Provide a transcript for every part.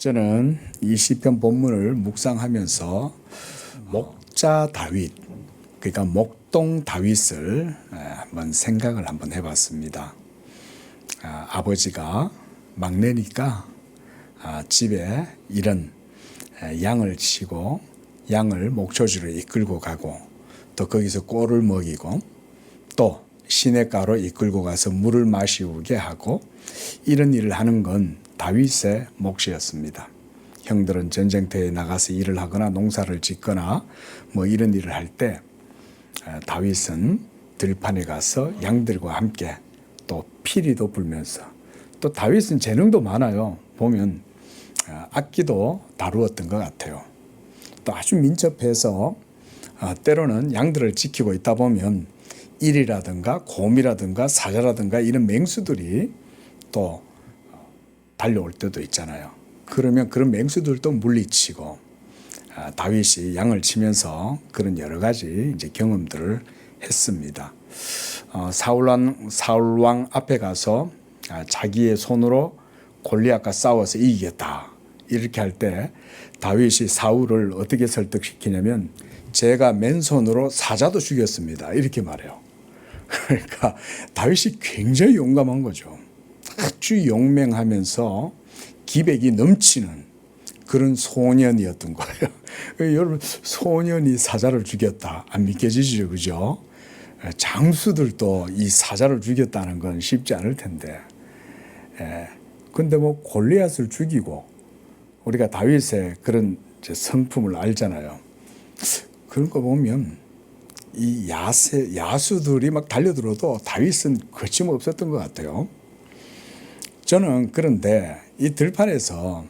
저는 이 시편 본문을 묵상하면서 목자 다윗, 그러니까 목동 다윗을 한번 생각을 한번 해봤습니다. 아버지가 막내니까 집에 이런 양을 치고 양을 목초지로 이끌고 가고 또 거기서 꼴을 먹이고 또 시냇가로 이끌고 가서 물을 마시우게 하고 이런 일을 하는 건 다윗의 몫이었습니다. 형들은 전쟁터에 나가서 일을 하거나 농사를 짓거나 뭐 이런 일을 할 때 다윗은 들판에 가서 양들과 함께 또 피리도 불면서 또 다윗은 재능도 많아요. 보면 악기도 다루었던 것 같아요. 또 아주 민첩해서 때로는 양들을 지키고 있다 보면 일이라든가 곰이라든가 사자라든가 이런 맹수들이 또 달려올 때도 있잖아요. 그러면 그런 맹수들도 물리치고 다윗이 양을 치면서 그런 여러 가지 이제 경험들을 했습니다. 사울왕 앞에 가서 자기의 손으로 골리앗과 싸워서 이기겠다 이렇게 할 때 다윗이 사울을 어떻게 설득시키냐면 제가 맨손으로 사자도 죽였습니다 이렇게 말해요. 그러니까 다윗이 굉장히 용감한 거죠. 아주 용맹하면서 기백이 넘치는 그런 소년이었던 거예요. 여러분 소년이 사자를 죽였다 안 믿겨지죠, 그죠? 장수들도 이 사자를 죽였다는 건 쉽지 않을 텐데. 근데 뭐 골리앗을 죽이고 우리가 다윗의 그런 성품을 알잖아요. 그런 거 보면 이 야수들이 막 달려들어도 다윗은 거침없었던 것 같아요. 저는 그런데 이 들판에서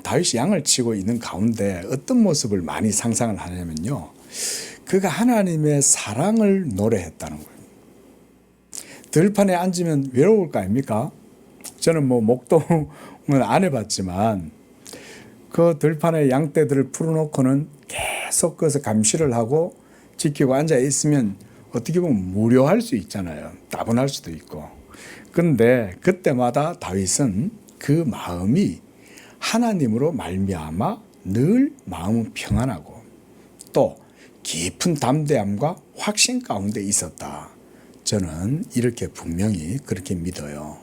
다윗이 양을 치고 있는 가운데 어떤 모습을 많이 상상을 하냐면요. 그가 하나님의 사랑을 노래했다는 거예요. 들판에 앉으면 외로울 거 아닙니까? 저는 뭐 목동은 안 해봤지만 그 들판에 양떼들을 풀어놓고는 계속 거기서 감시를 하고 지키고 앉아 있으면 어떻게 보면 무료할 수 있잖아요. 따분할 수도 있고. 그런데 그때마다 다윗은 그 마음이 하나님으로 말미암아 늘 마음은 평안하고 또 깊은 담대함과 확신 가운데 있었다. 저는 이렇게 분명히 그렇게 믿어요.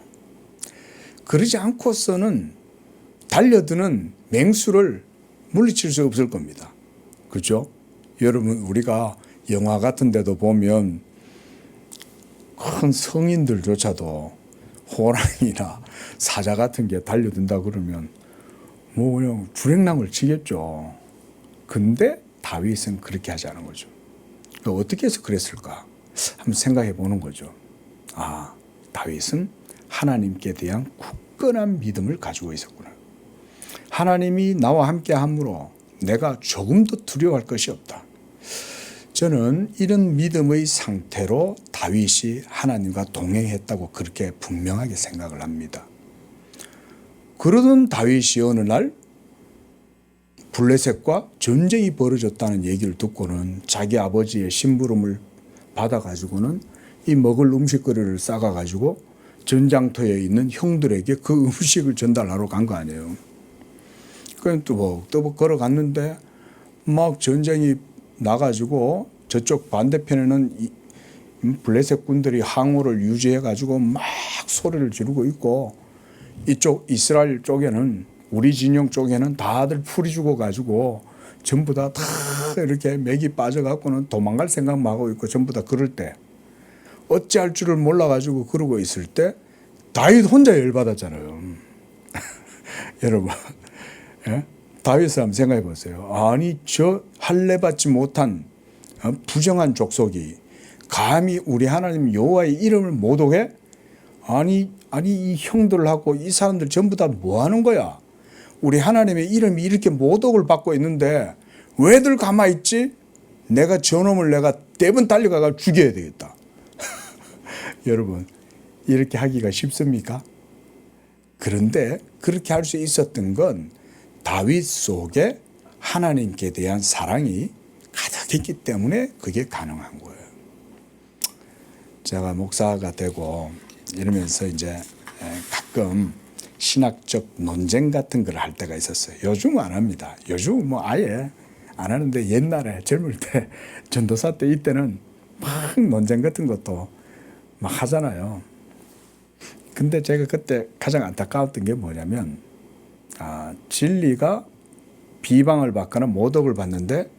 그러지 않고서는 달려드는 맹수를 물리칠 수 없을 겁니다. 그렇죠? 여러분 우리가 영화 같은 데도 보면 큰 성인들조차도 호랑이나 사자 같은 게 달려든다 그러면 뭐 그냥 주랭랑을 치겠죠. 근데 다윗은 그렇게 하지 않은 거죠. 어떻게 해서 그랬을까? 한번 생각해 보는 거죠. 다윗은 하나님께 대한 굳건한 믿음을 가지고 있었구나. 하나님이 나와 함께 함으로 내가 조금도 두려워할 것이 없다. 저는 이런 믿음의 상태로 다윗이 하나님과 동행했다고 그렇게 분명하게 생각을 합니다. 그러던 다윗이 어느 날 블레셋과 전쟁이 벌어졌다는 얘기를 듣고는 자기 아버지의 심부름을 받아가지고는 이 먹을 음식거리를 싸가가지고 전장터에 있는 형들에게 그 음식을 전달하러 간 거 아니에요. 그냥 또벅또벅 걸어갔는데 막 전쟁이 나가지고 저쪽 반대편에는 블레셋 군들이 항우를 유지해가지고 막 소리를 지르고 있고 이쪽 이스라엘 쪽에는 우리 진영 쪽에는 다들 풀이 죽어가지고 전부 다 이렇게 맥이 빠져갖고는 도망갈 생각만 하고 있고 전부 다 그럴 때 어찌할 줄을 몰라가지고 그러고 있을 때 다윗 혼자 열받았잖아요. 여러분 다윗을 한번 생각해 보세요. 아니 저 할례받지 못한 부정한 족속이 감히 우리 하나님 여호와의 이름을 모독해? 아니 이 형들하고 이 사람들 전부 다 뭐 하는 거야? 우리 하나님의 이름이 이렇게 모독을 받고 있는데 왜들 가만히 있지? 내가 저놈을 내가 떼번 달려가서 죽여야 되겠다. 여러분 이렇게 하기가 쉽습니까? 그런데 그렇게 할 수 있었던 건 다윗 속에 하나님께 대한 사랑이 가득했기 때문에 그게 가능한 거예요. 제가 목사가 되고 이러면서 이제 가끔 신학적 논쟁 같은 걸 할 때가 있었어요. 요즘은 안 합니다. 요즘은 뭐 아예 안 하는데 옛날에 젊을 때 전도사 때 이때는 막 논쟁 같은 것도 막 하잖아요. 근데 제가 그때 가장 안타까웠던 게 뭐냐면 진리가 비방을 받거나 모독을 받는데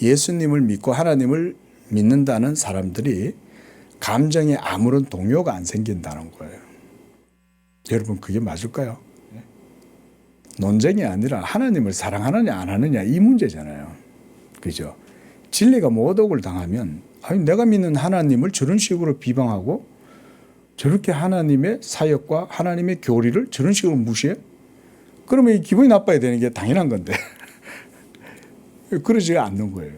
예수님을 믿고 하나님을 믿는다는 사람들이 감정에 아무런 동요가 안 생긴다는 거예요. 여러분 그게 맞을까요? 논쟁이 아니라 하나님을 사랑하느냐 안 하느냐 이 문제잖아요. 그죠? 진리가 모독을 당하면 아니 내가 믿는 하나님을 저런 식으로 비방하고 저렇게 하나님의 사역과 하나님의 교리를 저런 식으로 무시해? 그러면 기분이 나빠야 되는 게 당연한 건데 그러지가 않는 거예요.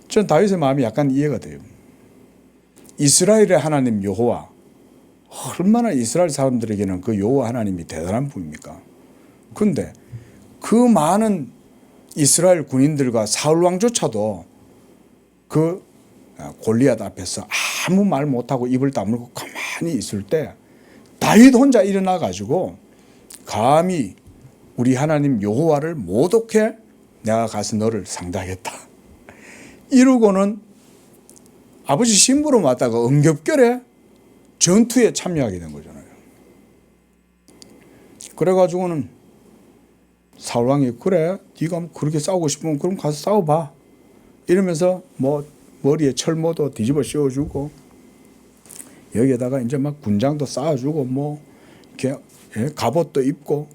전 다윗의 마음이 약간 이해가 돼요. 이스라엘의 하나님 여호와, 얼마나 이스라엘 사람들에게는 그 여호와 하나님이 대단한 분입니까? 그런데 그 많은 이스라엘 군인들과 사울 왕조차도 그 골리앗 앞에서 아무 말 못하고 입을 다물고 가만히 있을 때 다윗 혼자 일어나 가지고 감히 우리 하나님 여호와를 모독해 내가 가서 너를 상대하겠다 이러고는 아버지 심부름 왔다가 엄격결에 전투에 참여하게 된 거잖아요. 그래가지고는 사울왕이 그래 네가 그렇게 싸우고 싶으면 그럼 가서 싸워봐 이러면서 뭐 머리에 철모도 뒤집어 씌워주고 여기에다가 이제 막 군장도 쌓아주고 뭐 이렇게 갑옷도 입고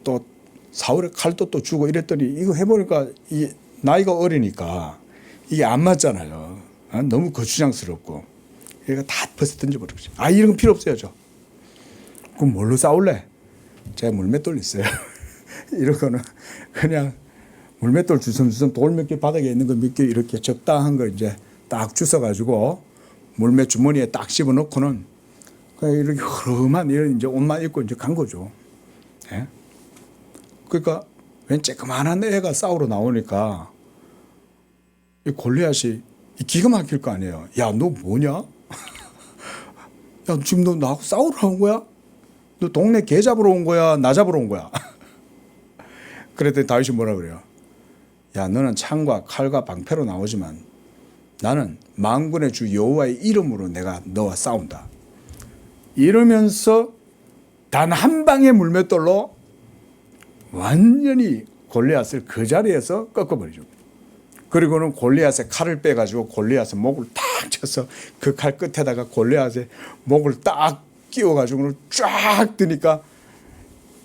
또 사울의 칼도 또 주고 이랬더니 이거 해보니까 이 나이가 어리니까 이게 안 맞잖아요. 너무 거추장스럽고 얘가 다 벗어 던져버리죠. 이런 건 필요 없어요. 저. 그럼 뭘로 싸울래? 제가 물맷돌 있어요. 이러고는 그냥 물맷돌 주섬주섬 돌 몇 개 바닥에 있는 거 몇 개 이렇게 적당한 거 이제 딱 주워가지고 물맷 주머니에 딱 씹어넣고는 그냥 이렇게 흐름한 이런 이제 옷만 입고 이제 간 거죠. 예? 그러니까 웬 쬐끄만한 애가 싸우러 나오니까 이 골리앗이 기가 막힐 거 아니에요. 야, 너 뭐냐? 야, 지금 너 나하고 싸우러 온 거야? 너 동네 개 잡으러 온 거야? 나 잡으러 온 거야? 그랬더니 다윗이 뭐라 그래요? 야, 너는 창과 칼과 방패로 나오지만 나는 만군의 주 여호와의 이름으로 내가 너와 싸운다. 이러면서 단 한 방의 물맷돌로 완전히 골리앗을 그 자리에서 꺾어버리죠. 그리고는 골리앗의 칼을 빼가지고 골리앗의 목을 딱 쳐서 그 칼 끝에다가 골리앗의 목을 딱 끼워가지고 쫙 드니까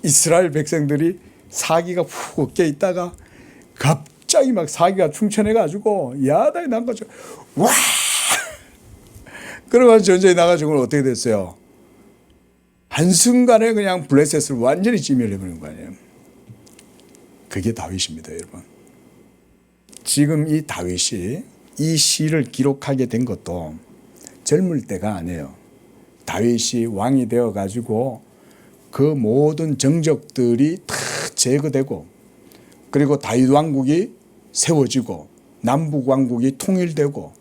이스라엘 백성들이 사기가 푹 껴 있다가 갑자기 막 사기가 충천해가지고 야단이 난 거죠. 와! 그러고 전쟁에 나가지고는 어떻게 됐어요? 한순간에 그냥 블레셋을 완전히 찌멸해버린 거 아니에요. 그게 다윗입니다, 여러분. 지금 이 다윗이 이 시를 기록하게 된 것도 젊을 때가 아니에요. 다윗이 왕이 되어가지고 그 모든 정적들이 다 제거되고 그리고 다윗 왕국이 세워지고 남북 왕국이 통일되고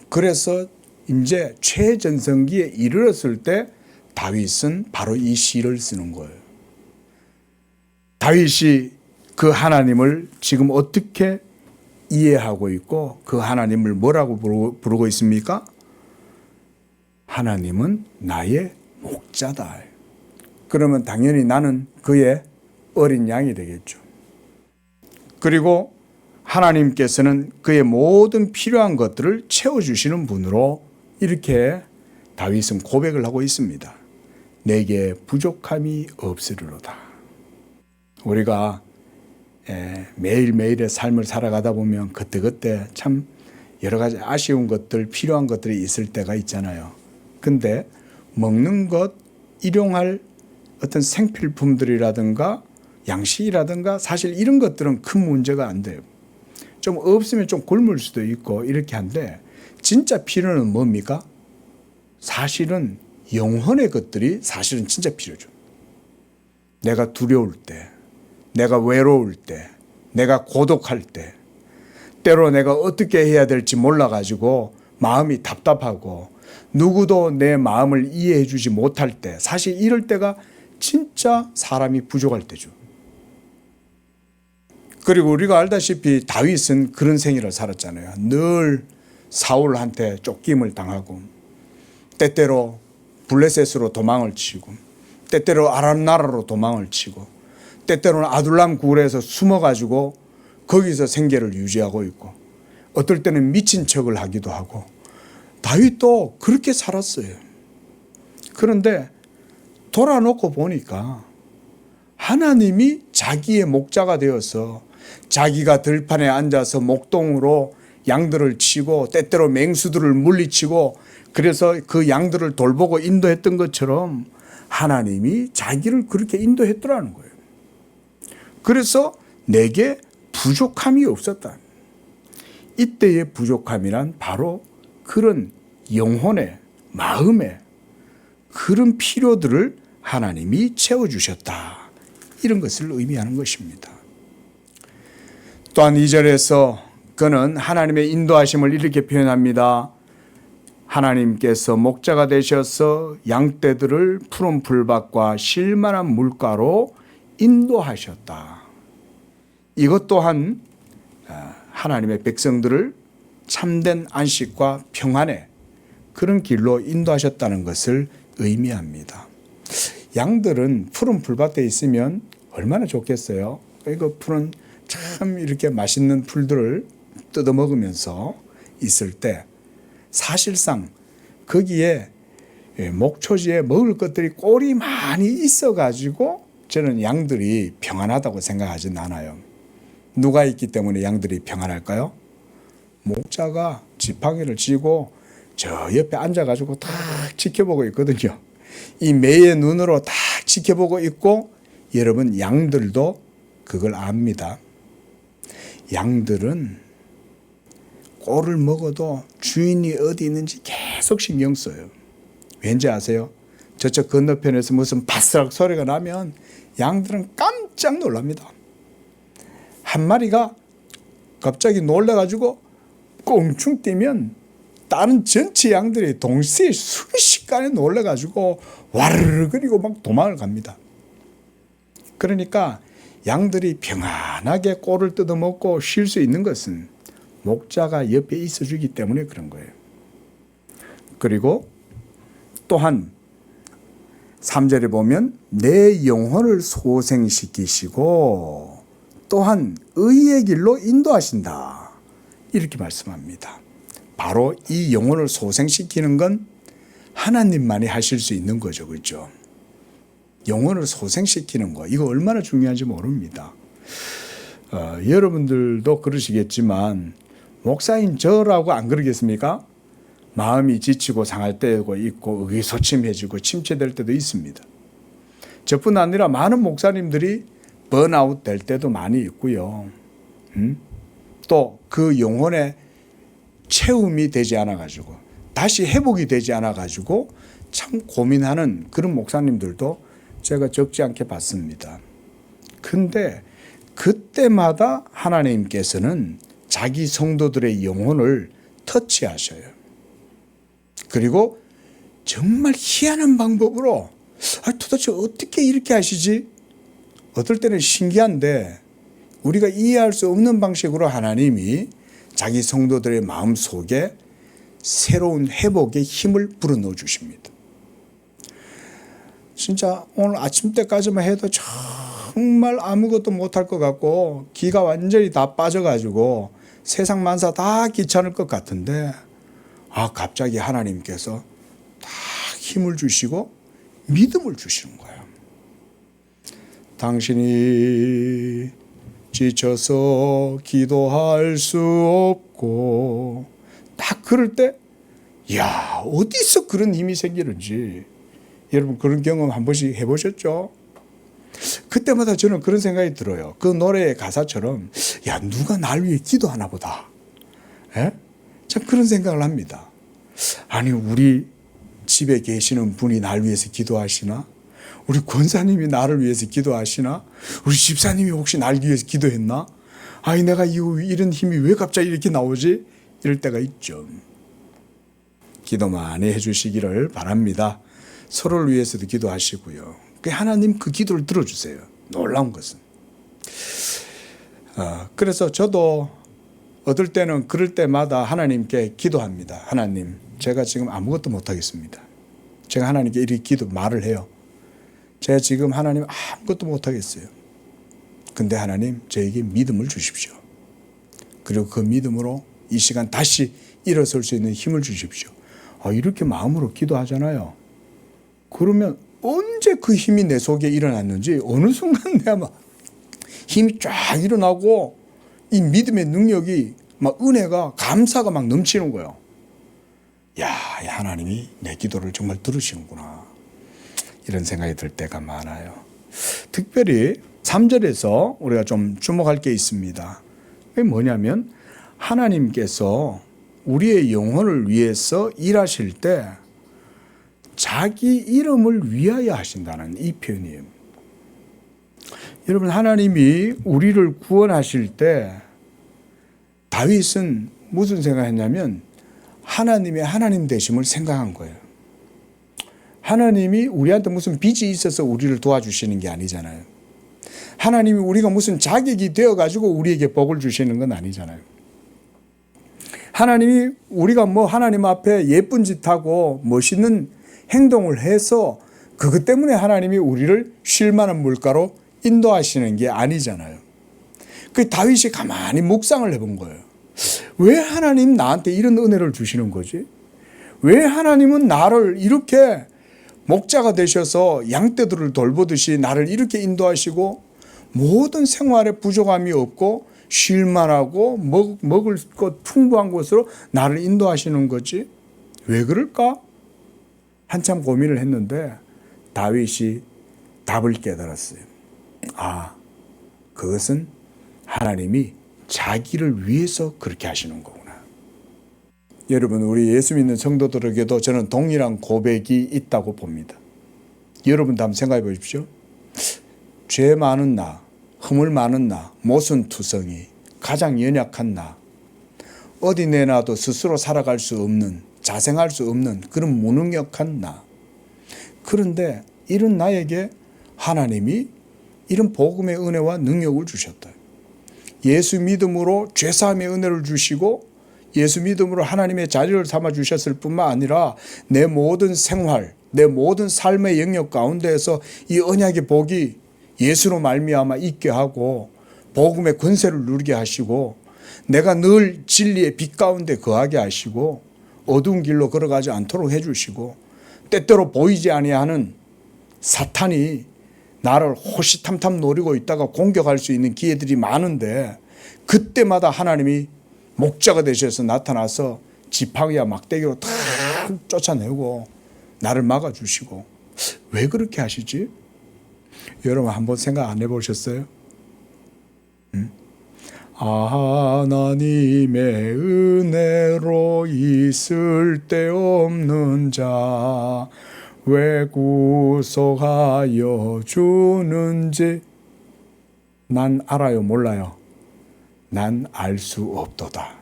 그래서 이제 최전성기에 이르렀을 때 다윗은 바로 이 시를 쓰는 거예요. 다윗이 그 하나님을 지금 어떻게 이해하고 있고 그 하나님을 뭐라고 부르고 있습니까? 하나님은 나의 목자다. 그러면 당연히 나는 그의 어린 양이 되겠죠. 그리고 하나님께서는 그의 모든 필요한 것들을 채워주시는 분으로 이렇게 다윗은 고백을 하고 있습니다. 내게 부족함이 없으리로다. 우리가 매일매일의 삶을 살아가다 보면 그때그때 참 여러 가지 아쉬운 것들, 필요한 것들이 있을 때가 있잖아요. 근데 먹는 것, 일용할 어떤 생필품들이라든가 양식이라든가 사실 이런 것들은 큰 문제가 안 돼요. 좀 없으면 좀 굶을 수도 있고 이렇게 한데 진짜 필요는 뭡니까? 사실은 영혼의 것들이 사실은 진짜 필요죠. 내가 두려울 때, 내가 외로울 때, 내가 고독할 때, 때로 내가 어떻게 해야 될지 몰라가지고 마음이 답답하고 누구도 내 마음을 이해해 주지 못할 때 사실 이럴 때가 진짜 사람이 부족할 때죠. 그리고 우리가 알다시피 다윗은 그런 생애를 살았잖아요. 늘 사울한테 쫓김을 당하고, 때때로 블레셋으로 도망을 치고, 때때로 아람 나라로 도망을 치고, 때때로는 아둘람 굴에서 숨어가지고 거기서 생계를 유지하고 있고, 어떨 때는 미친 척을 하기도 하고, 다윗도 그렇게 살았어요. 그런데 돌아놓고 보니까 하나님이 자기의 목자가 되어서 자기가 들판에 앉아서 목동으로 양들을 치고 때때로 맹수들을 물리치고, 그래서 그 양들을 돌보고 인도했던 것처럼 하나님이 자기를 그렇게 인도했더라는 거예요. 그래서 내게 부족함이 없었다. 이때의 부족함이란 바로 그런 영혼의, 마음의 그런 필요들을 하나님이 채워주셨다, 이런 것을 의미하는 것입니다. 또한 2절에서 그는 하나님의 인도하심을 이렇게 표현합니다. 하나님께서 목자가 되셔서 양떼들을 푸른 풀밭과 쉴만한 물가로 인도하셨다. 이것 또한 하나님의 백성들을 참된 안식과 평안의 그런 길로 인도하셨다는 것을 의미합니다. 양들은 푸른 풀밭에 있으면 얼마나 좋겠어요. 그 푸른 참 이렇게 맛있는 풀들을 뜯어 먹으면서 있을 때 사실상 거기에 목초지에 먹을 것들이 꼴이 많이 있어가지고 저는 양들이 평안하다고 생각하진 않아요. 누가 있기 때문에 양들이 평안할까요? 목자가 지팡이를 쥐고 저 옆에 앉아가지고 딱 지켜보고 있거든요. 이 매의 눈으로 딱 지켜보고 있고, 여러분 양들도 그걸 압니다. 양들은 꼴을 먹어도 주인이 어디 있는지 계속 신경 써요. 왠지 아세요? 저쪽 건너편에서 무슨 바스락 소리가 나면 양들은 깜짝 놀랍니다. 한 마리가 갑자기 놀라가지고 꽁충 뛰면 다른 전체 양들이 동시에 순식간에 놀라가지고 와르르 그리고 막 도망을 갑니다. 그러니까 양들이 평안하게 꼴을 뜯어먹고 쉴 수 있는 것은 목자가 옆에 있어주기 때문에 그런 거예요. 그리고 또한 3절에 보면 내 영혼을 소생시키시고 또한 의의 길로 인도하신다, 이렇게 말씀합니다. 바로 이 영혼을 소생시키는 건 하나님만이 하실 수 있는 거죠. 그렇죠? 영혼을 소생시키는 거, 이거 얼마나 중요한지 모릅니다. 여러분들도 그러시겠지만 목사인 저라고 안 그러겠습니까? 마음이 지치고 상할 때도 있고 의기소침해지고 침체될 때도 있습니다. 저뿐 아니라 많은 목사님들이 번아웃 될 때도 많이 있고요. 또 그 영혼의 채움이 되지 않아가지고 다시 회복이 되지 않아가지고 참 고민하는 그런 목사님들도 제가 적지 않게 봤습니다. 근데 그때마다 하나님께서는 자기 성도들의 영혼을 터치하셔요. 그리고 정말 희한한 방법으로 도대체 어떻게 이렇게 하시지? 어떨 때는 신기한데 우리가 이해할 수 없는 방식으로 하나님이 자기 성도들의 마음 속에 새로운 회복의 힘을 불어넣어 주십니다. 진짜 오늘 아침 때까지만 해도 정말 아무것도 못할 것 같고 기가 완전히 다 빠져가지고 세상 만사 다 귀찮을 것 같은데 갑자기 하나님께서 다 힘을 주시고 믿음을 주시는 거예요. 당신이 지쳐서 기도할 수 없고, 딱 그럴 때 어디서 그런 힘이 생기는지 여러분 그런 경험 한 번씩 해보셨죠? 그때마다 저는 그런 생각이 들어요. 그 노래의 가사처럼 누가 날 위해 기도하나 보다. 참 그런 생각을 합니다. 아니 우리 집에 계시는 분이 날 위해서 기도하시나? 우리 권사님이 나를 위해서 기도하시나? 우리 집사님이 혹시 날 위해서 기도했나? 내가 이런 힘이 왜 갑자기 이렇게 나오지? 이럴 때가 있죠. 기도 많이 해주시기를 바랍니다. 서로를 위해서도 기도하시고요. 하나님 그 기도를 들어주세요. 놀라운 것은. 그래서 저도 얻을 때는 그럴 때마다 하나님께 기도합니다. 하나님, 제가 지금 아무것도 못하겠습니다. 제가 하나님께 이렇게 말을 해요. 제가 지금 하나님 아무것도 못하겠어요. 근데 하나님, 저에게 믿음을 주십시오. 그리고 그 믿음으로 이 시간 다시 일어설 수 있는 힘을 주십시오. 이렇게 마음으로 기도하잖아요. 그러면 언제 그 힘이 내 속에 일어났는지 어느 순간 내가 막 힘이 쫙 일어나고 이 믿음의 능력이 막 은혜가 감사가 막 넘치는 거예요. 야, 하나님이 내 기도를 정말 들으시는구나. 이런 생각이 들 때가 많아요. 특별히 3절에서 우리가 좀 주목할 게 있습니다. 그게 뭐냐면 하나님께서 우리의 영혼을 위해서 일하실 때 자기 이름을 위하여 하신다는 이 표현이에요. 여러분, 하나님이 우리를 구원하실 때 다윗은 무슨 생각했냐면 하나님의 하나님 되심을 생각한 거예요. 하나님이 우리한테 무슨 빚이 있어서 우리를 도와주시는 게 아니잖아요. 하나님이 우리가 무슨 자격이 되어가지고 우리에게 복을 주시는 건 아니잖아요. 하나님이 우리가 하나님 앞에 예쁜 짓 하고 멋있는 행동을 해서 그것 때문에 하나님이 우리를 쉴만한 물가로 인도하시는 게 아니잖아요. 그 다윗이 가만히 묵상을 해본 거예요. 왜 하나님 나한테 이런 은혜를 주시는 거지? 왜 하나님은 나를 이렇게 목자가 되셔서 양떼들을 돌보듯이 나를 이렇게 인도하시고 모든 생활에 부족함이 없고 쉴만하고 먹을 것 풍부한 곳으로 나를 인도하시는 거지? 왜 그럴까? 한참 고민을 했는데 다윗이 답을 깨달았어요. 그것은 하나님이 자기를 위해서 그렇게 하시는 거구나. 여러분, 우리 예수 믿는 성도들에게도 저는 동일한 고백이 있다고 봅니다. 여러분도 한번 생각해 보십시오. 죄 많은 나, 허물 많은 나, 모순투성이, 가장 연약한 나, 어디 내놔도 스스로 살아갈 수 없는, 자생할 수 없는 그런 무능력한 나. 그런데 이런 나에게 하나님이 이런 복음의 은혜와 능력을 주셨다. 예수 믿음으로 죄사함의 은혜를 주시고 예수 믿음으로 하나님의 자리를 삼아 주셨을 뿐만 아니라 내 모든 생활, 내 모든 삶의 영역 가운데에서 이 언약의 복이 예수로 말미암아 있게 하고 복음의 권세를 누리게 하시고 내가 늘 진리의 빛 가운데 거하게 하시고 어두운 길로 걸어가지 않도록 해주시고 때때로 보이지 아니하는 사탄이 나를 호시탐탐 노리고 있다가 공격할 수 있는 기회들이 많은데 그때마다 하나님이 목자가 되셔서 나타나서 지팡이와 막대기로 다 쫓아내고 나를 막아주시고 왜 그렇게 하시지? 여러분 한번 생각 안 해보셨어요? 하나님의 은혜로 있을 데 없는 자 왜 구속하여 주는지 난 알아요, 몰라요? 난 알 수 없도다.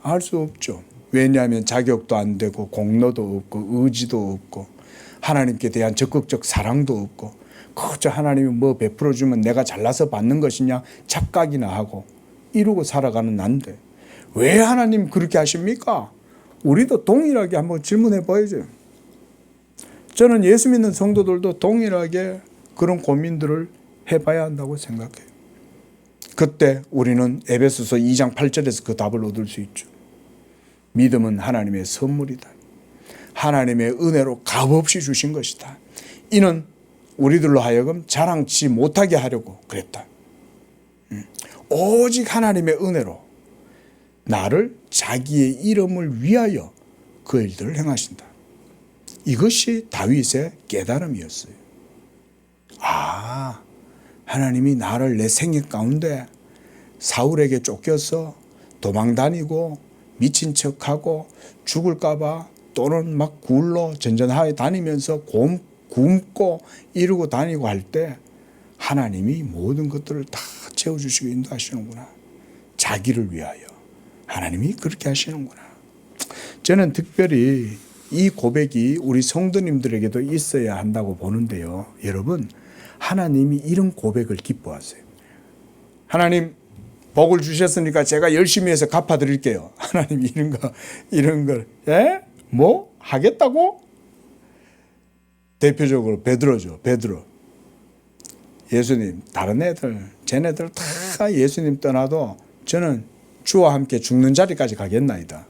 알 수 없죠. 왜냐하면 자격도 안 되고 공로도 없고 의지도 없고 하나님께 대한 적극적 사랑도 없고 그저 하나님이 베풀어 주면 내가 잘나서 받는 것이냐 착각이나 하고 이러고 살아가는 난데 왜 하나님 그렇게 하십니까? 우리도 동일하게 한번 질문해 봐야죠. 저는 예수 믿는 성도들도 동일하게 그런 고민들을 해봐야 한다고 생각해요. 그때 우리는 에베소서 2장 8절에서 그 답을 얻을 수 있죠. 믿음은 하나님의 선물이다. 하나님의 은혜로 값없이 주신 것이다. 이는 우리들로 하여금 자랑치 못하게 하려고 그랬다. 오직 하나님의 은혜로 나를 자기의 이름을 위하여 그 일들을 행하신다. 이것이 다윗의 깨달음이었어요. 하나님이 나를 내 생애 가운데 사울에게 쫓겨서 도망다니고 미친 척하고 죽을까봐 또는 막 굴러 전전하에 다니면서 굶고 이러고 다니고 할 때 하나님이 모든 것들을 다 채워주시고 인도하시는구나. 자기를 위하여 하나님이 그렇게 하시는구나. 저는 특별히 이 고백이 우리 성도님들에게도 있어야 한다고 보는데요. 여러분, 하나님이 이런 고백을 기뻐하세요. 하나님, 복을 주셨으니까 제가 열심히 해서 갚아드릴게요. 하나님 이런 걸, 뭐? 하겠다고? 대표적으로 베드로죠. 베드로. 예수님, 다른 애들, 쟤네들 다 예수님 떠나도 저는 주와 함께 죽는 자리까지 가겠나이다.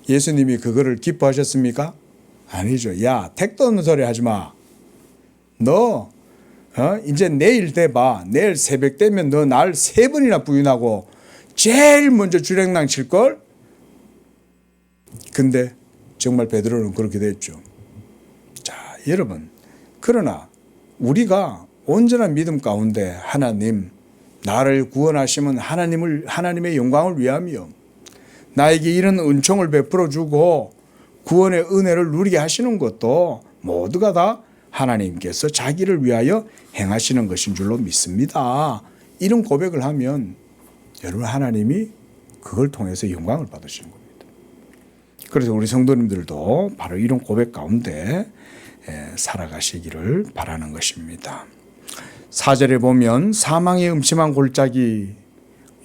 예수님이 그거를 기뻐하셨습니까? 아니죠. 야, 택도 없는 소리 하지 마. 너 이제 내일 돼봐. 내일 새벽 되면 너 날 3번이나 부인하고 제일 먼저 주랭랑 칠걸? 근데 정말 베드로는 그렇게 됐죠. 자, 여러분, 그러나 우리가 온전한 믿음 가운데 하나님, 나를 구원하시면 하나님의 영광을 위함이요, 나에게 이런 은총을 베풀어 주고 구원의 은혜를 누리게 하시는 것도 모두가 다 하나님께서 자기를 위하여 행하시는 것인 줄로 믿습니다. 이런 고백을 하면 여러분, 하나님이 그걸 통해서 영광을 받으시는 겁니다. 그래서 우리 성도님들도 바로 이런 고백 가운데 살아가시기를 바라는 것입니다. 4절에 보면 사망의 음침한 골짜기,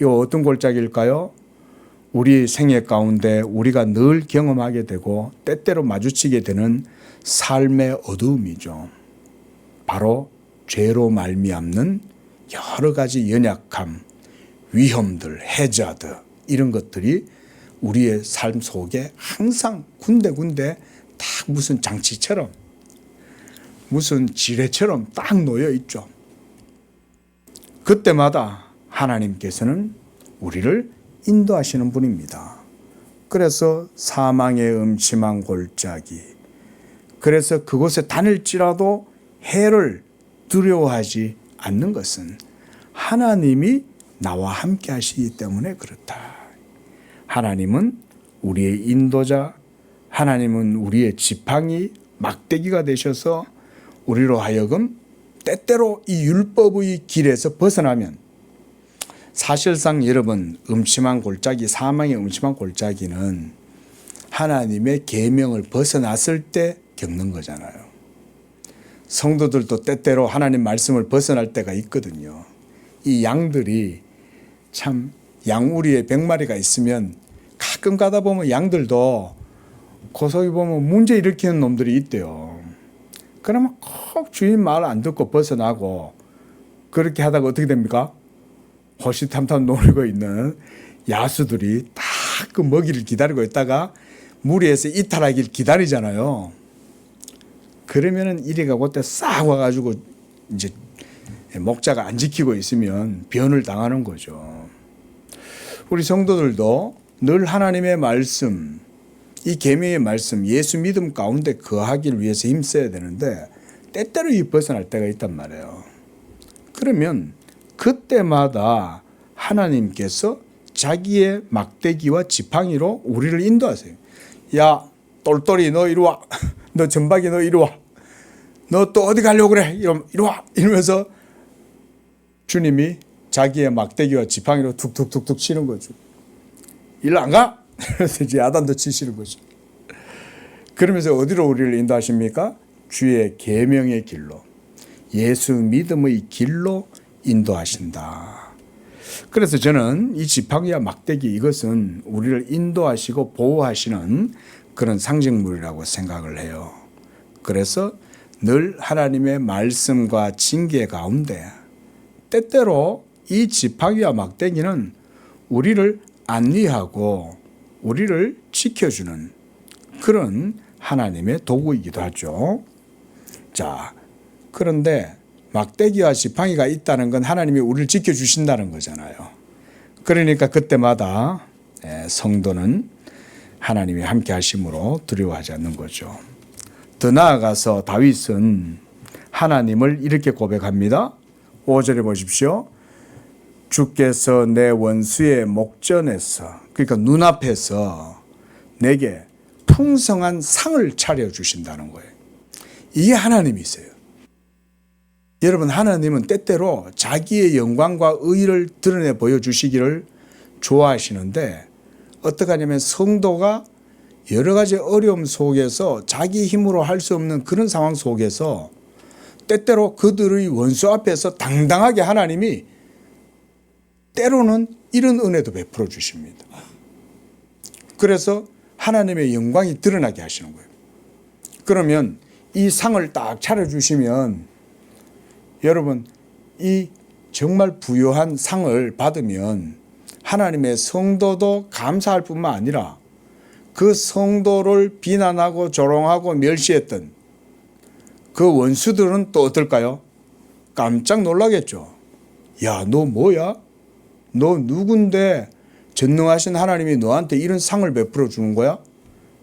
이 어떤 골짜기일까요? 우리 생애 가운데 우리가 늘 경험하게 되고 때때로 마주치게 되는 삶의 어두움이죠. 바로 죄로 말미암는 여러 가지 연약함, 위험들, 해자드, 이런 것들이 우리의 삶 속에 항상 군데군데 딱 무슨 장치처럼, 무슨 지뢰처럼 딱 놓여 있죠. 그때마다 하나님께서는 우리를 인도하시는 분입니다. 그래서 사망의 음침한 골짜기, 그래서 그곳에 다닐지라도 해를 두려워하지 않는 것은 하나님이 나와 함께 하시기 때문에 그렇다. 하나님은 우리의 인도자, 하나님은 우리의 지팡이, 막대기가 되셔서 우리로 하여금 때때로 이 율법의 길에서 벗어나면, 사실상 여러분, 음침한 골짜기, 사망의 음침한 골짜기는 하나님의 계명을 벗어났을 때 겪는 거잖아요. 성도들도 때때로 하나님 말씀을 벗어날 때가 있거든요. 이 양들이 참, 양우리에 100마리가 있으면 가끔 가다 보면 양들도 고속이 보면 문제 일으키는 놈들이 있대요. 그러면 꼭 주인 말 안 듣고 벗어나고, 그렇게 하다가 어떻게 됩니까? 호시탐탐 노리고 있는 야수들이 딱 그 먹이를 기다리고 있다가 무리에서 이탈하길 기다리잖아요. 그러면은 이리가 그때 싹 와가지고 이제 목자가 안 지키고 있으면 변을 당하는 거죠. 우리 성도들도 늘 하나님의 말씀, 이 계명의 말씀, 예수 믿음 가운데 거하기를 위해서 힘써야 되는데 때때로 이 벗어날 때가 있단 말이에요. 그러면 그때마다 하나님께서 자기의 막대기와 지팡이로 우리를 인도하세요. 야, 똘똘이 너 이리 와. 너 전박이 너 이리 와. 너 또 어디 가려고 그래. 이리 와. 이러면서 주님이 자기의 막대기와 지팡이로 툭툭툭툭 치는 거죠. 일로 안 가? 그래서 이제 야단도 치시는 거죠. 그러면서 어디로 우리를 인도하십니까? 주의 계명의 길로, 예수 믿음의 길로 인도하신다. 그래서 저는 이 지팡이와 막대기, 이것은 우리를 인도하시고 보호하시는 그런 상징물이라고 생각을 해요. 그래서 늘 하나님의 말씀과 징계 가운데 때때로 이 지팡이와 막대기는 우리를 안위하고 우리를 지켜주는 그런 하나님의 도구이기도 하죠. 자, 그런데 막대기와 지팡이가 있다는 건 하나님이 우리를 지켜주신다는 거잖아요. 그러니까 그때마다 성도는 하나님이 함께 하심으로 두려워하지 않는 거죠. 더 나아가서 다윗은 하나님을 이렇게 고백합니다. 5절에 보십시오. 주께서 내 원수의 목전에서, 그러니까 눈앞에서 내게 풍성한 상을 차려주신다는 거예요. 이게 하나님이세요. 여러분, 하나님은 때때로 자기의 영광과 의를 드러내 보여주시기를 좋아하시는데, 어떻게 하냐면 성도가 여러 가지 어려움 속에서 자기 힘으로 할 수 없는 그런 상황 속에서 때때로 그들의 원수 앞에서 당당하게 하나님이 때로는 이런 은혜도 베풀어 주십니다. 그래서 하나님의 영광이 드러나게 하시는 거예요. 그러면 이 상을 딱 차려주시면 여러분 이 정말 부유한 상을 받으면 하나님의 성도도 감사할 뿐만 아니라 그 성도를 비난하고 조롱하고 멸시했던 그 원수들은 또 어떨까요? 깜짝 놀라겠죠. 야, 너 뭐야? 너 누군데 전능하신 하나님이 너한테 이런 상을 베풀어 주는 거야?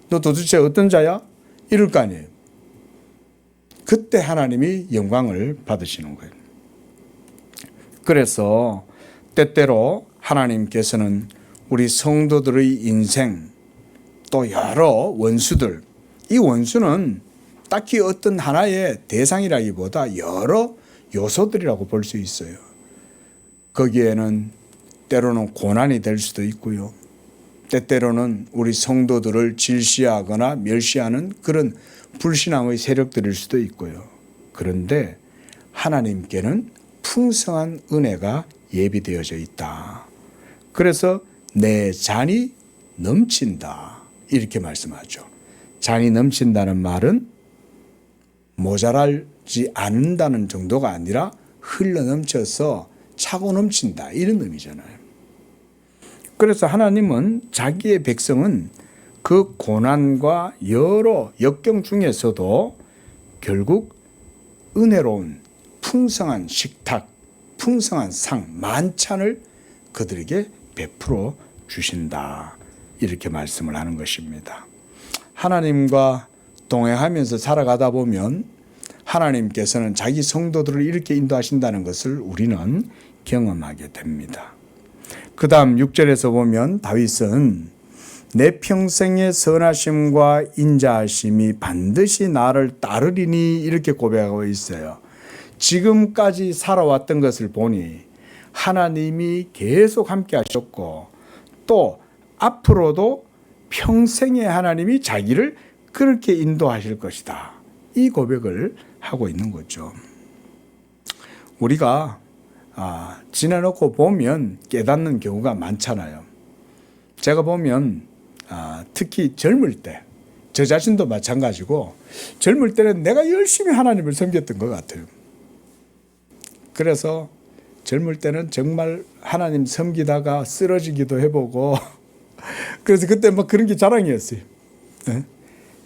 너 도대체 어떤 자야? 이럴 거 아니에요. 그때 하나님이 영광을 받으시는 거예요. 그래서 때때로 하나님께서는 우리 성도들의 인생 또 여러 원수들, 이 원수는 딱히 어떤 하나의 대상이라기보다 여러 요소들이라고 볼 수 있어요. 거기에는 때로는 고난이 될 수도 있고요. 때때로는 우리 성도들을 질시하거나 멸시하는 그런 불신앙의 세력들일 수도 있고요. 그런데 하나님께는 풍성한 은혜가 예비되어져 있다. 그래서 내 잔이 넘친다. 이렇게 말씀하죠. 잔이 넘친다는 말은 모자라지 않는다는 정도가 아니라 흘러 넘쳐서 차고 넘친다. 이런 의미잖아요. 그래서 하나님은 자기의 백성은 그 고난과 여러 역경 중에서도 결국 은혜로운 풍성한 식탁, 풍성한 상, 만찬을 그들에게 베풀어 주신다. 이렇게 말씀을 하는 것입니다. 하나님과 동행하면서 살아가다 보면 하나님께서는 자기 성도들을 이렇게 인도하신다는 것을 우리는 경험하게 됩니다. 그 다음 6절에서 보면 다윗은 내 평생의 선하심과 인자하심이 반드시 나를 따르리니 이렇게 고백하고 있어요. 지금까지 살아왔던 것을 보니 하나님이 계속 함께 하셨고 또 앞으로도 평생에 하나님이 자기를 그렇게 인도하실 것이다. 이 고백을 하고 있는 거죠. 우리가 지내놓고 보면 깨닫는 경우가 많잖아요. 제가 보면 특히 젊을 때, 저 자신도 마찬가지고 젊을 때는 내가 열심히 하나님을 섬겼던 것 같아요. 그래서 젊을 때는 정말 하나님 섬기다가 쓰러지기도 해보고 그래서 그때 막 그런 게 자랑이었어요. 네?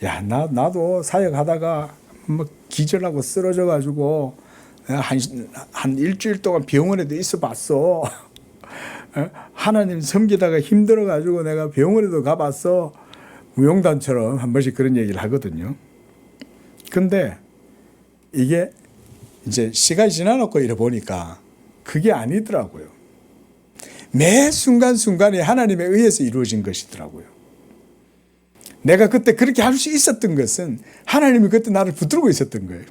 야, 나도 사역하다가 뭐 기절하고 쓰러져가지고 한 일주일 동안 병원에도 있어 봤어. 하나님 섬기다가 힘들어가지고 내가 병원에도 가봤어. 무용단처럼 한 번씩 그런 얘기를 하거든요. 근데 이게 이제 시간이 지나놓고 이래 보니까 그게 아니더라고요. 매 순간순간에 하나님에 의해서 이루어진 것이더라고요. 내가 그때 그렇게 할 수 있었던 것은 하나님이 그때 나를 붙들고 있었던 거예요.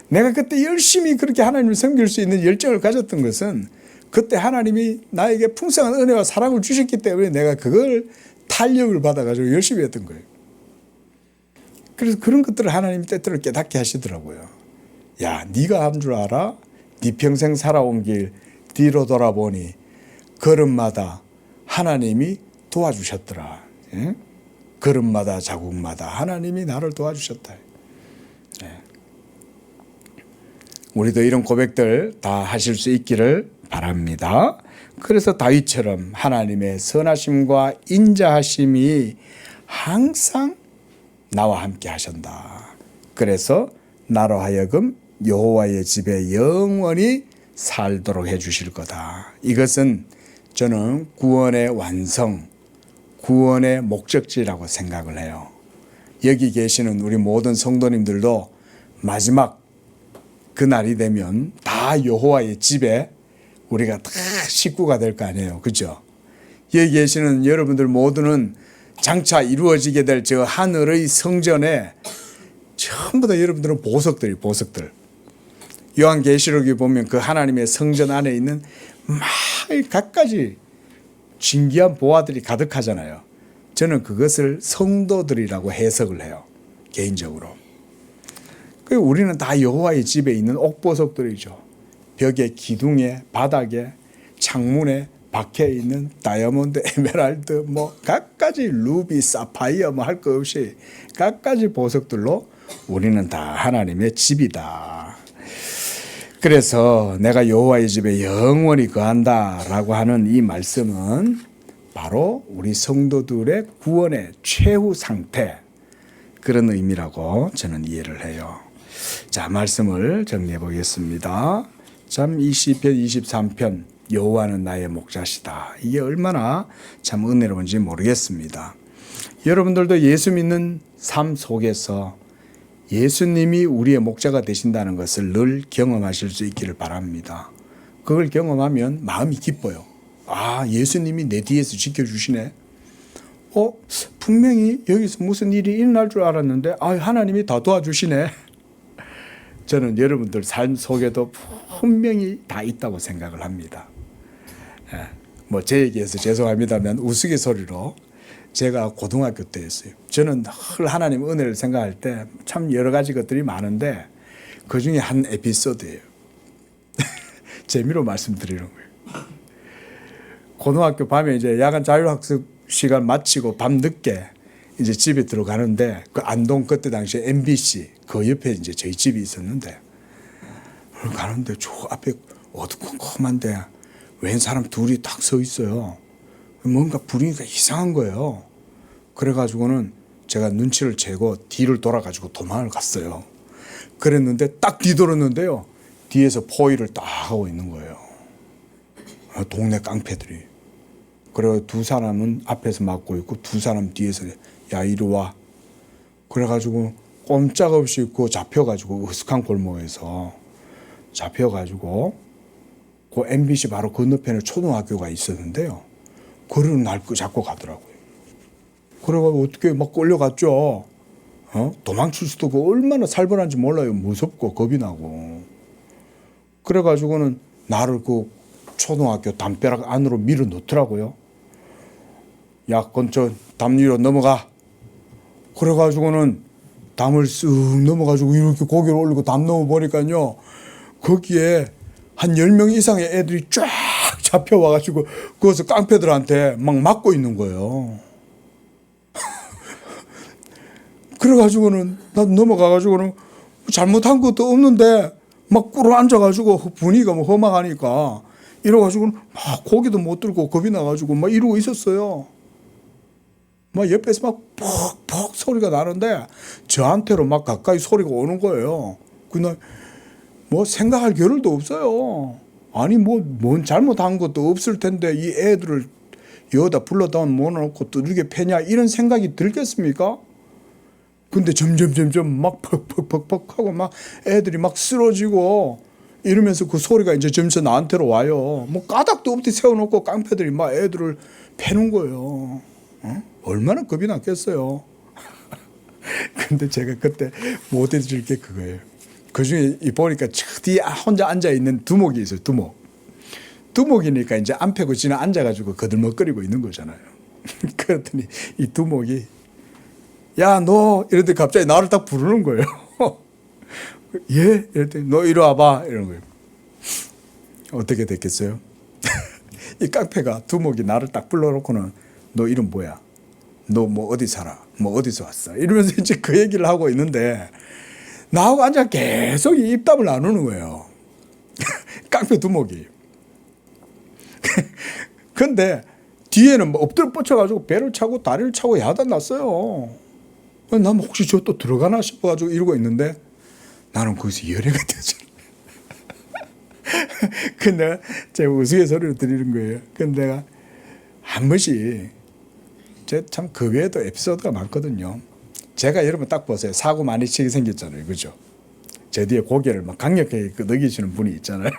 내가 그때 열심히 그렇게 하나님을 섬길 수 있는 열정을 가졌던 것은 그때 하나님이 나에게 풍성한 은혜와 사랑을 주셨기 때문에 내가 그걸 탄력을 받아가지고 열심히 했던 거예요. 그래서 그런 것들을 하나님이 때때로 깨닫게 하시더라고요. 야, 네가 한 줄 알아? 네 평생 살아온 길 뒤로 돌아보니 걸음마다 하나님이 도와주셨더라. 예? 걸음마다 자국마다 하나님이 나를 도와주셨다. 예. 우리도 이런 고백들 다 하실 수 있기를 바랍니다. 그래서 다윗처럼 하나님의 선하심과 인자하심이 항상 나와 함께 하신다. 그래서 나로 하여금 여호와의 집에 영원히 살도록 해 주실 거다. 이것은 저는 구원의 완성, 구원의 목적지라고 생각을 해요. 여기 계시는 우리 모든 성도님들도 마지막 그날이 되면 다 여호와의 집에 우리가 다 식구가 될 거 아니에요. 그죠? 여기 계시는 여러분들 모두는 장차 이루어지게 될 저 하늘의 성전에 전부 다 여러분들은 보석들이 보석들. 요한계시록에 보면 그 하나님의 성전 안에 있는 막 갖가지 신기한 보화들이 가득하잖아요. 저는 그것을 성도들이라고 해석을 해요. 개인적으로. 우리는 다 여호와의 집에 있는 옥보석들이죠. 벽에, 기둥에, 바닥에, 창문에 박혀 있는 다이아몬드, 에메랄드, 뭐 갖가지 루비, 사파이어 뭐 할 것 없이 갖가지 보석들로 우리는 다 하나님의 집이다. 그래서 내가 여호와의 집에 영원히 거한다라고 하는 이 말씀은 바로 우리 성도들의 구원의 최후 상태, 그런 의미라고 저는 이해를 해요. 자, 말씀을 정리해 보겠습니다. 참 이 시편 23편 여호와는 나의 목자시다. 이게 얼마나 참 은혜로운지 모르겠습니다. 여러분들도 예수 믿는 삶 속에서 예수님이 우리의 목자가 되신다는 것을 늘 경험하실 수 있기를 바랍니다. 그걸 경험하면 마음이 기뻐요. 아, 예수님이 내 뒤에서 지켜주시네. 분명히 여기서 무슨 일이 일어날 줄 알았는데 하나님이 다 도와주시네. 저는 여러분들 삶 속에도 분명히 다 있다고 생각을 합니다. 뭐 제 얘기해서 죄송합니다만 우스갯소리로 제가 고등학교 때였어요. 저는 늘 하나님 은혜를 생각할 때 참 여러 가지 것들이 많은데 그중에 한 에피소드예요. 재미로 말씀드리는 거예요. 고등학교 밤에 이제 야간 자율학습 시간 마치고 밤 늦게 이제 집에 들어가는데 그 안동 그때 당시에 MBC 그 옆에 이제 저희 집이 있었는데 가는데 저 앞에 어두컴컴한데 웬 사람 둘이 딱 서 있어요. 뭔가 분위기가 이상한 거예요. 그래가지고는 제가 눈치를 채고 뒤를 돌아가지고 도망을 갔어요. 그랬는데 딱 뒤돌았는데요. 뒤에서 포위를 딱 하고 있는 거예요. 동네 깡패들이. 그리고 두 사람은 앞에서 막고 있고 두 사람 뒤에서 야 이리 와. 그래가지고 꼼짝없이 그 잡혀가지고 으슥한 골목에서 잡혀가지고 그 MBC 바로 건너편에 초등학교가 있었는데요. 그를 날 잡고 가더라고요. 그래가지고 어떻게 막 끌려갔죠. 도망칠 수도 없고 얼마나 살벌한지 몰라요. 무섭고 겁이 나고. 그래가지고는 나를 그 초등학교 담벼락 안으로 밀어 넣더라고요. 야, 건저 담 위로 넘어가. 그래가지고는 담을 쓱 넘어가지고 이렇게 고개를 올리고 담 넘어보니까요. 거기에 한 10명 이상의 애들이 쫙 잡혀와가지고 거기서 깡패들한테 막 맞고 있는 거예요. 그래가지고는 나 넘어가가지고는 잘못한 것도 없는데 막 꿇어 앉아가지고 분위기가 뭐 험악하니까 이래가지고는 막 고기도 못 들고 겁이 나가지고 막 이러고 있었어요. 막 옆에서 막 퍽퍽 소리가 나는데 저한테로 막 가까이 소리가 오는 거예요. 그날 뭐 생각할 겨를도 없어요. 아니 뭔 잘못한 것도 없을 텐데 이 애들을 여기다 불러다 모아놓고 두들겨 패냐 이런 생각이 들겠습니까? 근데 점점 막 퍽퍽퍽퍽 하고 막 애들이 막 쓰러지고 이러면서 그 소리가 이제 점점 나한테로 와요. 뭐 까닭도 없이 세워놓고 깡패들이 막 애들을 패는 거예요. 얼마나 겁이 났겠어요. 근데 제가 그때 못 해줄 게 그거예요. 그중에 보니까 뒤에 혼자 앉아있는 두목이 있어요. 두목이니까 이제 안 패고 지나 앉아가지고 거들먹거리고 있는 거잖아요. 그랬더니 이 두목이 야, 너 이랬더니 갑자기 나를 딱 부르는 거예요. 예? 이랬더니 너 이리 와봐 이러는 거예요. 어떻게 됐겠어요? 이 깡패가 두목이 나를 딱 불러놓고는 너 이름 뭐야? 너 뭐 어디 살아? 뭐 어디서 왔어? 이러면서 이제 그 얘기를 하고 있는데 나하고 앉아 계속 입담을 나누는 거예요. 깡패 두목이. 근데 뒤에는 뭐 엎드려 뻗쳐가지고 배를 차고 다리를 차고 야단 났어요. 난 혹시 저 또 들어가나 싶어가지고 이러고 있는데 나는 거기서 열애가 되잖아. 근데 제가 우스갯소리를 드리는 거예요. 근데 내가 한 번씩 참 그 외에도 에피소드가 많거든요. 제가 여러분 딱 보세요. 사고 많이 치게 생겼잖아요. 그죠? 제 뒤에 고개를 막 강력하게 끄덕이시는 분이 있잖아요.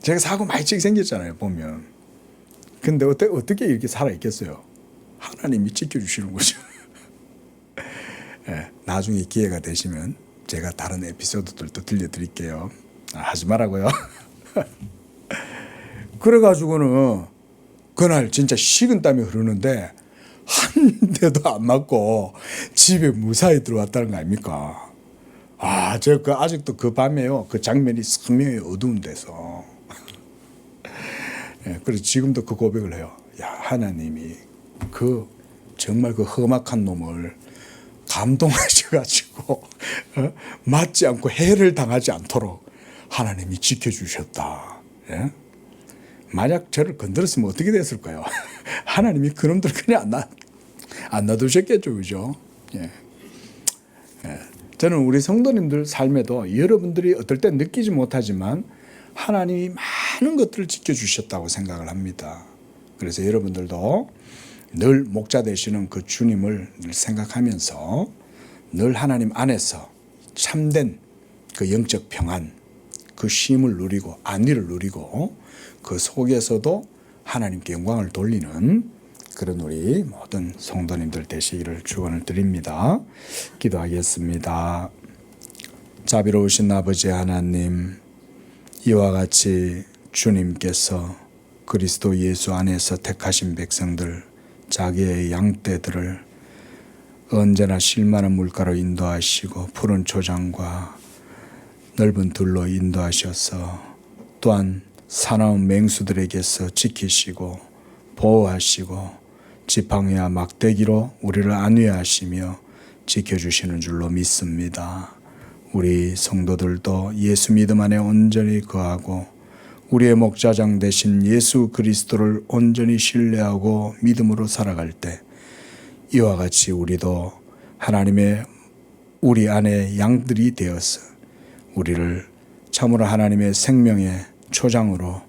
제가 사고 많이 치게 생겼잖아요. 보면. 근데 어떻게 이렇게 살아있겠어요? 하나님이 지켜주시는 거죠. 나중에 기회가 되시면 제가 다른 에피소드들도 들려드릴게요. 하지 말라고요. 그래가지고는 그날 진짜 식은땀이 흐르는데 한 대도 안 맞고 집에 무사히 들어왔다는 거 아닙니까? 아, 제가 아직도 그 밤에요. 그 장면이 선명히 어두운 데서. 예, 그래서 지금도 그 고백을 해요. 야, 하나님이 정말 그 험악한 놈을 감동하셔가지고 맞지 않고 해를 당하지 않도록 하나님이 지켜주셨다. 예? 만약 저를 건드렸으면 어떻게 됐을까요? 하나님이 그놈들 그냥 안 놔두셨겠죠, 그죠? 예. 예. 저는 우리 성도님들 삶에도 여러분들이 어떨 때 느끼지 못하지만 하나님이 많은 것들을 지켜주셨다고 생각을 합니다. 그래서 여러분들도 늘 목자 되시는 그 주님을 늘 생각하면서 늘 하나님 안에서 참된 그 영적 평안, 그 쉼을 누리고 안위를 누리고 그 속에서도 하나님께 영광을 돌리는 그런 우리 모든 성도님들 되시기를 축원을 드립니다. 기도하겠습니다. 자비로우신 아버지 하나님, 이와 같이 주님께서 그리스도 예수 안에서 택하신 백성들, 자기의 양떼들을 언제나 쉴만한 물가로 인도하시고 푸른 초장과 넓은 들로 인도하셔서 또한 사나운 맹수들에게서 지키시고 보호하시고 지팡이와 막대기로 우리를 안위하시며 지켜주시는 줄로 믿습니다. 우리 성도들도 예수 믿음 안에 온전히 거하고 우리의 목자장 되신 예수 그리스도를 온전히 신뢰하고 믿음으로 살아갈 때 이와 같이 우리도 하나님의 우리 안에 양들이 되어서 우리를 참으로 하나님의 생명의 초장으로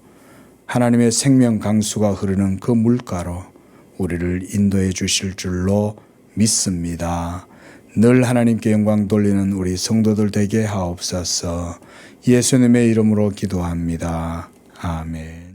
하나님의 생명 강수가 흐르는 그 물가로 우리를 인도해 주실 줄로 믿습니다. 늘 하나님께 영광 돌리는 우리 성도들 되게 하옵소서. 예수님의 이름으로 기도합니다. 아멘.